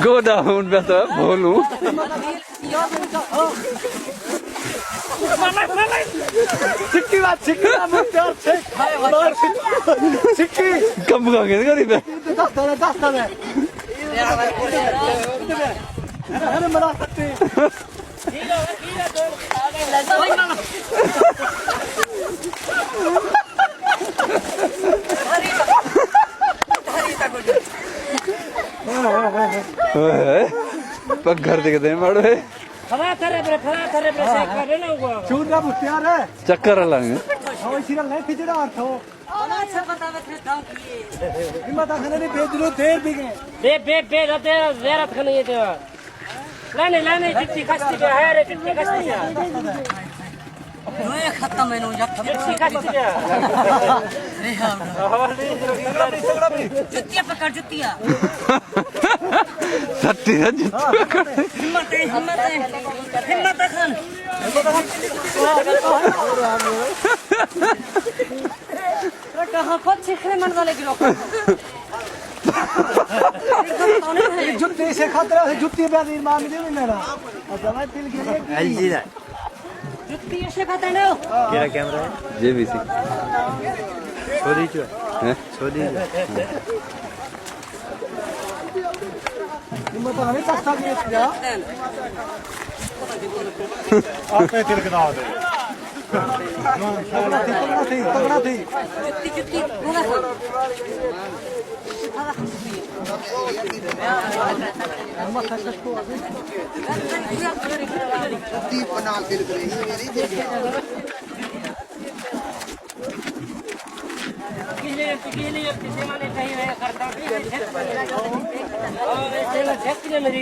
Go down better, Bolu. Come on, get it. घर देखते हैं मारो है चक्कर लाएंगे खत्म है जुतिया पकड़ जुतिया सट्टी है हिम्मत है हिम्मत है हिम्मत है खान कहाँ को छिखरे मन वाले गिरो जुत्ती से खतरा है जुत्ती बेदी मान दे मेरा दवाई तिल के एलजी दा जुत्ती से खतरा है केरा कैमरा है जेबीसी छोड़ी चो हैं छोड़ी हिम्मत हमें सस्ता दिया जा आपने तिल के दाव दे तगड़ा थी जुत्ती जुत्ती बोला मेरी